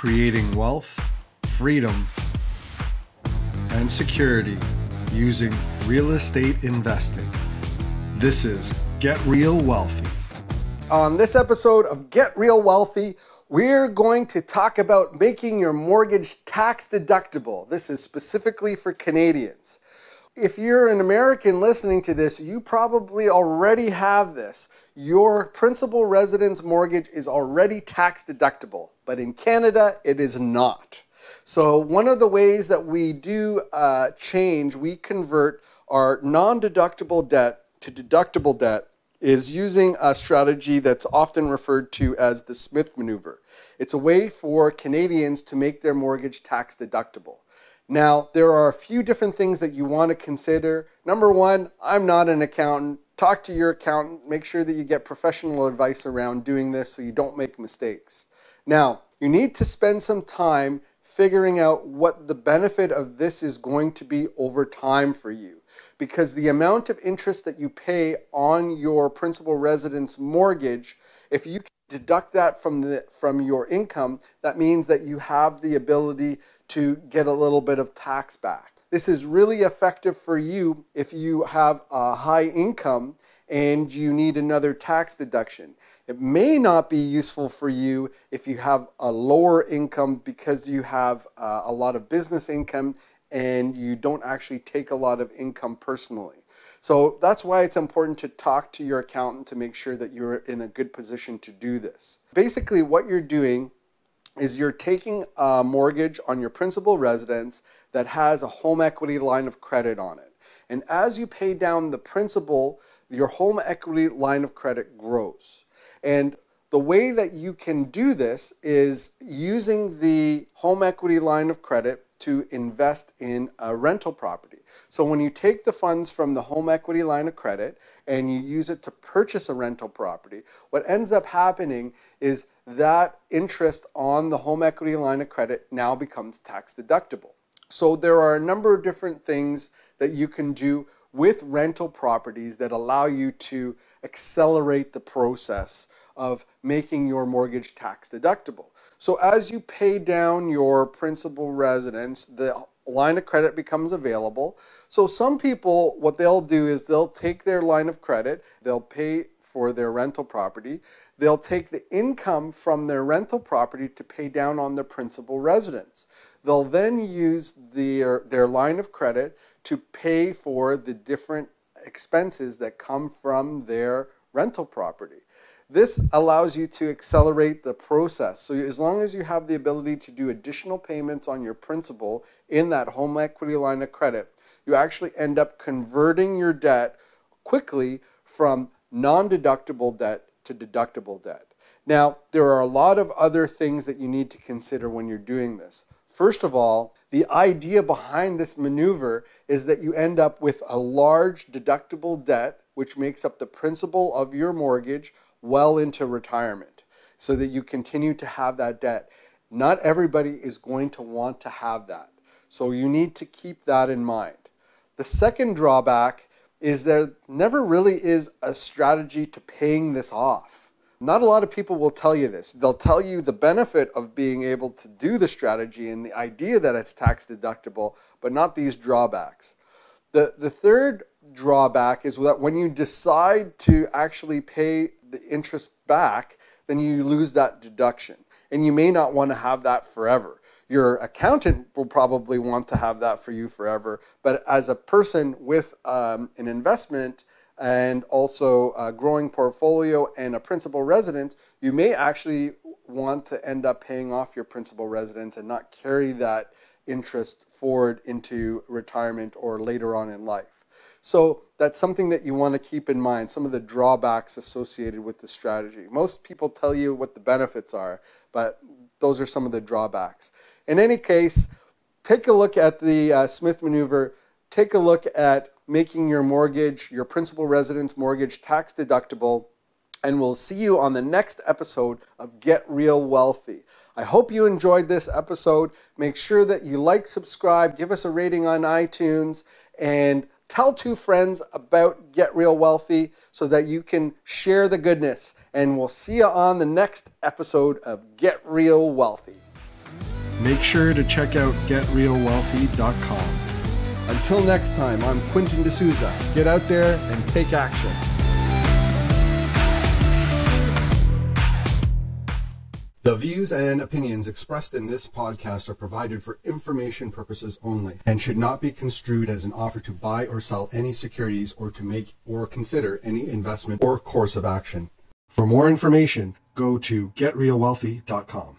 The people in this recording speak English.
creating wealth, freedom, and security using real estate investing. This is Get Real Wealthy. On this episode of Get Real Wealthy, we're going to talk about making your mortgage tax deductible. This is specifically for Canadians. If you're an American listening to this, you probably already have this. Your principal residence mortgage is already tax deductible, but in Canada, it is not. So one of the ways that we do we convert our non-deductible debt to deductible debt is using a strategy that's often referred to as the Smith maneuver. It's a way for Canadians to make their mortgage tax deductible. Now, there are a few different things that you want to consider. Number one, I'm not an accountant. Talk to your accountant. Make sure that you get professional advice around doing this so you don't make mistakes. Now, you need to spend some time figuring out what the benefit of this is going to be over time for you. Because the amount of interest that you pay on your principal residence mortgage, if you can deduct that from your income, that means that you have the ability to get a little bit of tax back. This is really effective for you if you have a high income and you need another tax deduction. It may not be useful for you if you have a lower income because you have a lot of business income and you don't actually take a lot of income personally. So that's why it's important to talk to your accountant to make sure that you're in a good position to do this. Basically, what you're doing is you're taking a mortgage on your principal residence that has a home equity line of credit on it. And as you pay down the principal, your home equity line of credit grows. And the way that you can do this is using the home equity line of credit to invest in a rental property. So when you take the funds from the home equity line of credit and you use it to purchase a rental property, what ends up happening is that interest on the home equity line of credit now becomes tax deductible. So there are a number of different things that you can do with rental properties that allow you to accelerate the process of making your mortgage tax deductible. So as you pay down your principal residence, the line of credit becomes available. So some people, what they'll do is they'll take their line of credit, they'll pay for their rental property, they'll take the income from their rental property to pay down on their principal residence. They'll then use their line of credit to pay for the different expenses that come from their rental property. This allows you to accelerate the process. So as long as you have the ability to do additional payments on your principal in that home equity line of credit, you actually end up converting your debt quickly from non-deductible debt to deductible debt. Now, there are a lot of other things that you need to consider when you're doing this. First of all, the idea behind this maneuver is that you end up with a large deductible debt, which makes up the principal of your mortgage well into retirement, so that you continue to have that debt. Not everybody is going to want to have that. So you need to keep that in mind. The second drawback is there never really is a strategy to paying this off. Not a lot of people will tell you this. They'll tell you the benefit of being able to do the strategy and the idea that it's tax deductible, but not these drawbacks. The third drawback is that when you decide to actually pay the interest back, then you lose that deduction. And you may not want to have that forever. Your accountant will probably want to have that for you forever, but as a person with an investment and also a growing portfolio and a principal residence, you may actually want to end up paying off your principal residence and not carry that interest forward into retirement or later on in life. So that's something that you want to keep in mind, some of the drawbacks associated with the strategy. Most people tell you what the benefits are, but those are some of the drawbacks. In any case, take a look at the Smith maneuver, take a look at making your mortgage, your principal residence mortgage tax deductible, and we'll see you on the next episode of Get Real Wealthy. I hope you enjoyed this episode. Make sure that you like, subscribe, give us a rating on iTunes, and tell 2 friends about Get Real Wealthy so that you can share the goodness. And we'll see you on the next episode of Get Real Wealthy. Make sure to check out getrealwealthy.com. Until next time, I'm Quentin D'Souza. Get out there and take action. The views and opinions expressed in this podcast are provided for information purposes only and should not be construed as an offer to buy or sell any securities or to make or consider any investment or course of action. For more information, go to getrealwealthy.com.